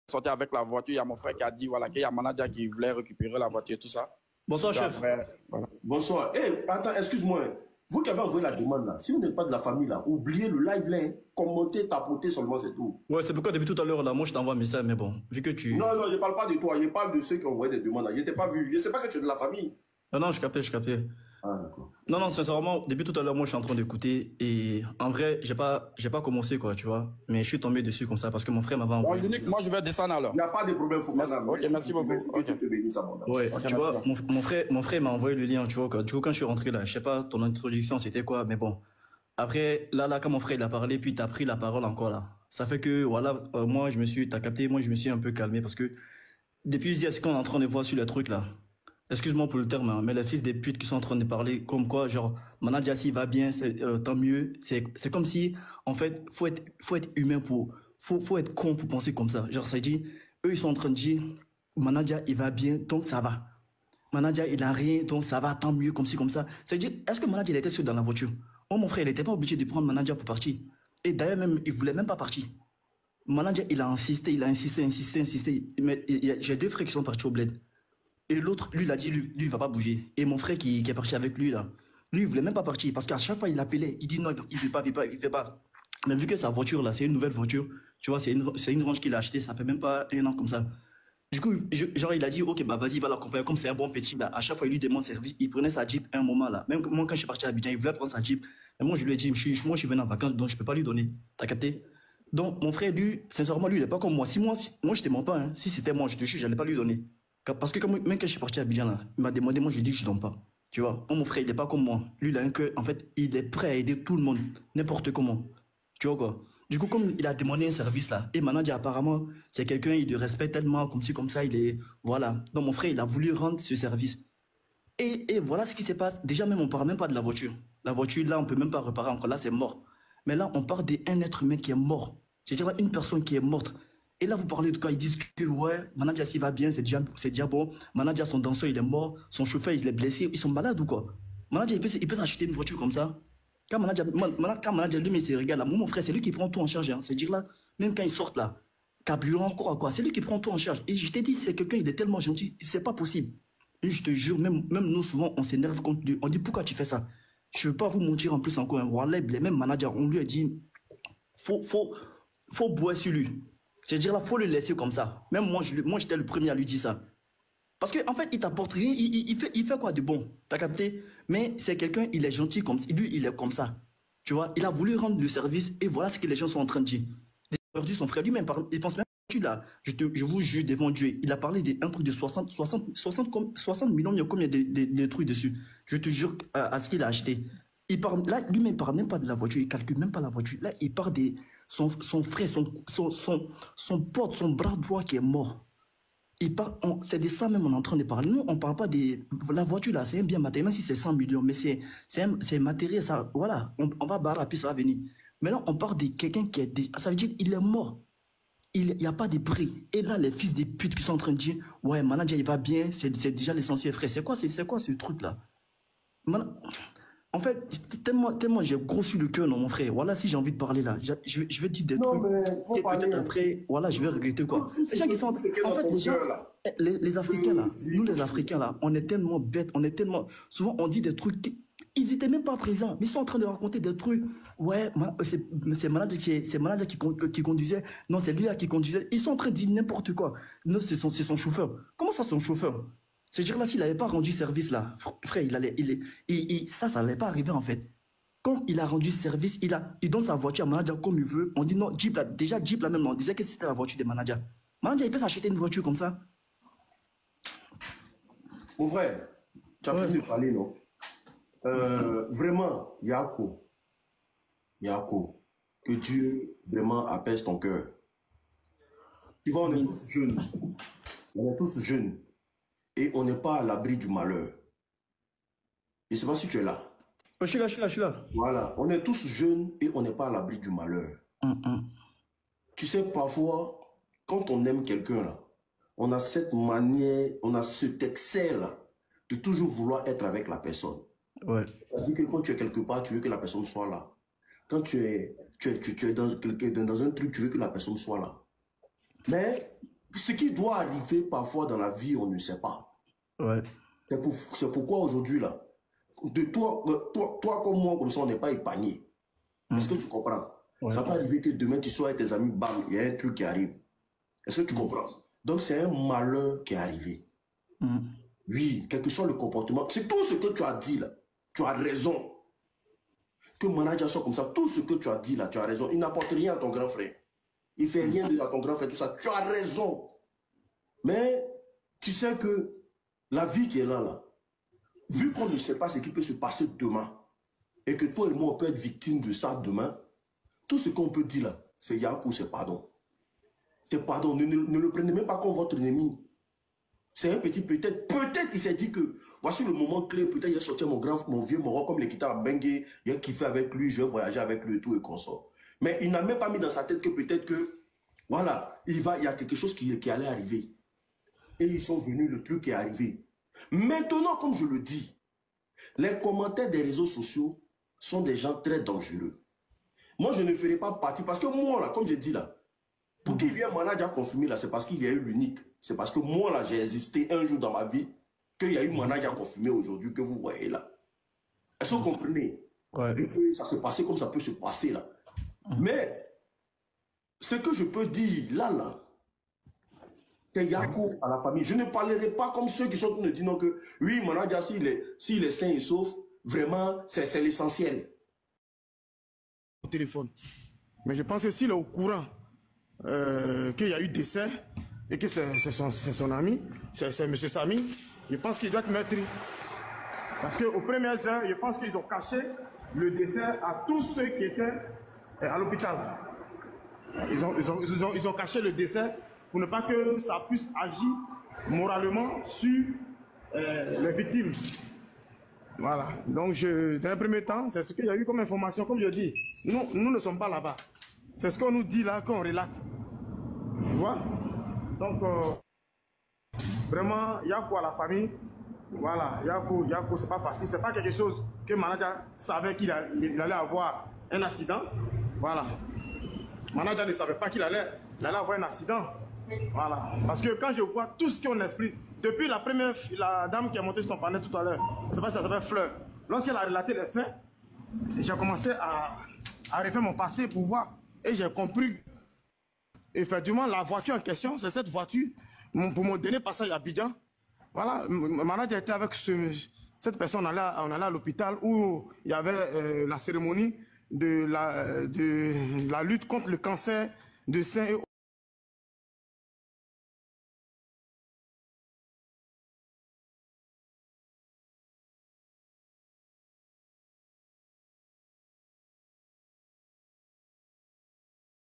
sorti avec la voiture, il y a mon frère qui a dit voilà, qu'il y a un manager qui voulait récupérer la voiture et tout ça. Bonsoir, Donc chef. après, voilà. Bonsoir. Eh, attends, excuse-moi. Vous qui avez envoyé la demande là, si vous n'êtes pas de la famille là, oubliez le live là, hein. Commentez, tapotez seulement, c'est tout. Ouais, c'est pourquoi depuis tout à l'heure, là, moi, je t'envoie un message, mais bon, vu que tu... Non, non, je ne parle pas de toi, je parle de ceux qui ont envoyé des demandes là. Je t'ai pas vu. Je ne sais pas que tu es de la famille. Non, non, je captais, je captais. Ah, d'accord. Non, non, sincèrement, depuis tout à l'heure, moi, je suis en train d'écouter, et en vrai, j'ai pas commencé, quoi, tu vois, mais je suis tombé dessus comme ça, parce que mon frère m'avait Bon, envoyé. Unique, moi je vais descendre alors. Il n'y a pas de problème, Fofana. Ok, merci beaucoup. Merci que Ok. Dieu te bénisse abondamment. Ouais, Ok, tu merci vois, mon frère m'a envoyé le lien, tu vois, quoi. Du coup, quand je suis rentré là, je sais pas, ton introduction, c'était quoi, mais bon. Après, là, quand mon frère, il a parlé, puis t'as pris la parole encore, là. Ça fait que, voilà, moi, t'as capté, moi, je me suis un peu calmé, parce que, depuis ce qu'on est en train de voir sur les trucs, là. Excuse-moi pour le terme, hein, mais les fils des putes qui sont en train de parler comme quoi, genre, Manadia s'il va bien, tant mieux. C'est comme si, en fait, faut être humain faut être con pour penser comme ça. Genre, ça dit, eux, ils sont en train de dire, Manadia, il va bien, donc ça va. Manadia, il a rien, donc ça va, tant mieux, comme ci, comme ça. Ça veut dire, est-ce que Manadia, il était seul dans la voiture? Oh, mon frère, il n'était pas obligé de prendre Manadia pour partir. Et d'ailleurs, même, il voulait même pas partir. Manadia, il a insisté, insisté. Mais j'ai deux frères qui sont partis au bled. Et l'autre, lui, il a dit, lui, il va pas bouger. Et mon frère qui est parti avec lui, là, lui, il voulait même pas partir. Parce qu'à chaque fois, il l'appelait. Il dit non, il veut pas, il veut pas. Mais vu que sa voiture, là, c'est une nouvelle voiture, tu vois, c'est une range qu'il a achetée, ça fait même pas un an comme ça. Du coup, genre, il a dit, ok, bah, vas-y, va l'accompagner. Comme c'est un bon petit, là, à chaque fois, il lui demande service. Il prenait sa Jeep un moment, là. Même moi, quand je suis parti à Abidjan, il voulait prendre sa Jeep. Mais moi, je lui ai dit, moi, je suis venu en vacances, donc je peux pas lui donner. T'as capté? Donc, mon frère, lui, sincèrement, lui, il est pas comme moi. Si moi, je te mens pas, hein. Si c'était moi, je te jure, j'allais pas lui donner. Parce que même quand je suis parti à Abidjan, là, il m'a demandé, moi, je lui ai dit que je donne pas. Tu vois? Moi, mon frère, il est pas comme moi. Lui, il a un cœur, en fait, il est prêt à aider tout le monde. N'importe comment. Tu vois quoi? Du coup, comme il a demandé un service là, et maintenant, apparemment, c'est quelqu'un, il le respecte tellement, comme ci, comme ça, il est. Voilà. Donc, mon frère, il a voulu rendre ce service. Et voilà ce qui se passe. Déjà, même, on parle même pas de la voiture. La voiture, là, on peut même pas réparer encore. Là, c'est mort. Mais là, on parle d'un être humain qui est mort. C'est-à-dire une personne qui est morte. Et là, vous parlez de quoi? Ils disent que, ouais, Manadia, s'il va bien, c'est déjà bon. Manadia, son danseur, il est mort. Son chauffeur, il est blessé. Ils sont malades ou quoi? Manadia, il peut s'acheter une voiture comme ça. Quand Manadia, lui, mais c'est regarde là, moi, mon frère, c'est lui qui prend tout en charge. Hein. C'est-à-dire là, même quand ils sortent là, carburant, quoi, c'est lui qui prend tout en charge. Et je t'ai dit, c'est quelqu'un, il est tellement gentil, c'est pas possible. Et je te jure, même nous, souvent, on s'énerve contre lui. On dit, pourquoi tu fais ça? Je veux pas vous mentir en plus encore. Hein. Voilà, les mêmes managers, on lui a dit, faut boire sur lui. C'est-à-dire là, faut le laisser comme ça. Même moi, j'étais le premier à lui dire ça. Parce qu'en fait, il t'apporte rien, il fait quoi de bon? T'as capté? Mais c'est quelqu'un, il est gentil comme ça. Lui, il est comme ça. Tu vois? Il a voulu rendre le service et voilà ce que les gens sont en train de dire. Il a perdu son frère. Lui-même, il pense même tu là. Je vous jure devant Dieu. Il a parlé d'un truc de 60 millions, il y a combien de trucs dessus? Je te jure à ce qu'il a acheté. Il parle, là, lui-même, il parle même pas de la voiture. Il calcule même pas la voiture. Là, il parle de son frère, son pote, son bras droit qui est mort. C'est de ça même on est en train de parler. Nous, on ne parle pas de la voiture là, c'est un bien matériel, même si c'est 100 millions, mais c'est matériel, ça, voilà, on va barrer, puis ça va venir. Mais là, on parle de quelqu'un qui est, ça veut dire qu'il est mort. Il n'y a pas de prix. Et là, les fils des putes qui sont en train de dire, ouais, Manadia, il va bien, c'est déjà l'essentiel, frère. C'est quoi ce truc là? En fait, tellement j'ai grossi le cœur, non, mon frère. Voilà, si j'ai envie de parler là, je vais dire des Non, trucs. mais faut Et parler. peut-être après, voilà, je vais regretter quoi. Si, si, Les gens qui sont. c'est que En dans fait, ton les gens, cœur, là. les Africains là, nous les Africains là, on est tellement bêtes, on est tellement. Souvent, on dit des trucs. Ils étaient même pas présents, mais ils sont en train de raconter des trucs. Ouais, c'est malade qui conduisait. Non, c'est lui là qui conduisait. Ils sont en train de dire n'importe quoi. Non, c'est son chauffeur. Comment ça, son chauffeur? C'est-à-dire là, s'il n'avait pas rendu service là, frère, ça n'allait pas arriver en fait. Quand il a rendu service, il donne sa voiture à Manager comme il veut. On dit non, Jeep là, déjà Jeep là même, on disait que c'était la voiture de Manager. Manager, il peut s'acheter une voiture comme ça. Mon frère, tu as fini de parler, non? Vraiment, Yako, que Dieu vraiment apaise ton cœur. Tu vois, on est tous jeunes. On est tous jeunes. Et on n'est pas à l'abri du malheur. Je ne sais pas si tu es là. Je suis là. Voilà, on est tous jeunes et on n'est pas à l'abri du malheur. Tu sais, parfois, quand on aime quelqu'un, là, on a cette manière, on a cet excès, là, de toujours vouloir être avec la personne. Ouais. C'est-à-dire que quand tu es quelque part, tu veux que la personne soit là. Quand tu es dans un truc, tu veux que la personne soit là. Mais ce qui doit arriver parfois dans la vie, on ne sait pas. Ouais. C'est pourquoi aujourd'hui, là, de toi comme moi, comme ça, on n'est pas épargné. Est-ce que tu comprends? Ouais. Ça peut arriver que demain, tu sois avec tes amis, bam, il y a un truc qui arrive. Est-ce que tu comprends? Donc, c'est un malheur qui est arrivé. Oui, quel que soit le comportement. C'est tout ce que tu as dit, là. Tu as raison. Que manager soit comme ça, tout ce que tu as dit, là, tu as raison. Il n'apporte rien à ton grand frère. Il ne fait rien à ton grand frère, tout ça. Tu as raison. Mais, tu sais que la vie qui est là, vu qu'on ne sait pas ce qui peut se passer demain, et que toi et moi, on peut être victime de ça demain, tout ce qu'on peut dire là, c'est Yakou, c'est pardon. C'est pardon. Ne le prenez même pas comme votre ennemi. C'est un petit peut-être. Peut-être il s'est dit que voici le moment clé. Peut-être il a sorti mon vieux Moro comme les guitares à Bengue. Il a kiffé avec lui, je vais voyager avec lui et tout et consort. Mais il n'a même pas mis dans sa tête que peut-être que, voilà, il y a quelque chose qui allait arriver. Et ils sont venus, le truc est arrivé. Maintenant, comme je le dis, les commentaires des réseaux sociaux sont des gens très dangereux. Moi, je ne ferai pas partie, parce que moi, là, comme je dis là, pour qu'il y ait un manager confirmé là, c'est parce qu'il y a eu l'unique. C'est parce que moi, là, j'ai existé un jour dans ma vie, qu'il y a eu un manager confirmé aujourd'hui, que vous voyez là. Est-ce que vous comprenez? Ouais. Et que ça s'est passé comme ça peut se passer là. Mais, ce que je peux dire là, c'est Yakou à la famille. Je ne parlerai pas comme ceux qui sont en train de dire non que, oui, manager, s'il est sain et sauf, vraiment, c'est l'essentiel. Au téléphone. Mais je pense que s'il est au courant qu'il y a eu décès et que c'est son ami, c'est M. Samy, je pense qu'il doit être meurtri. Parce qu'aux premières heures, je pense qu'ils ont caché le décès à tous ceux qui étaient à l'hôpital. Ils ont caché le décès pour ne pas que ça puisse agir moralement sur les victimes. Voilà, donc dans un premier temps, c'est ce qu'il y a eu comme information, comme je dis. Nous ne sommes pas là-bas. C'est ce qu'on nous dit là, qu'on relate. Tu vois? Donc, vraiment, Yakou à la famille, voilà, Yakou, c'est pas facile. C'est pas quelque chose que manager savait qu'il allait avoir un accident. Voilà. Manager ne savait pas qu'il allait avoir un accident. Voilà. Parce que quand je vois tout ce qu'on explique, depuis la dame qui a monté sur ton panel tout à l'heure, je ne sais pas si ça s'appelle Fleur, lorsqu'elle a relaté les faits, j'ai commencé à refaire mon passé pour voir, et j'ai compris, effectivement, la voiture en question, c'est cette voiture, pour mon dernier passage à Abidjan, voilà, mon manager était avec cette personne, on allait à l'hôpital où il y avait la cérémonie de la lutte contre le cancer de sein et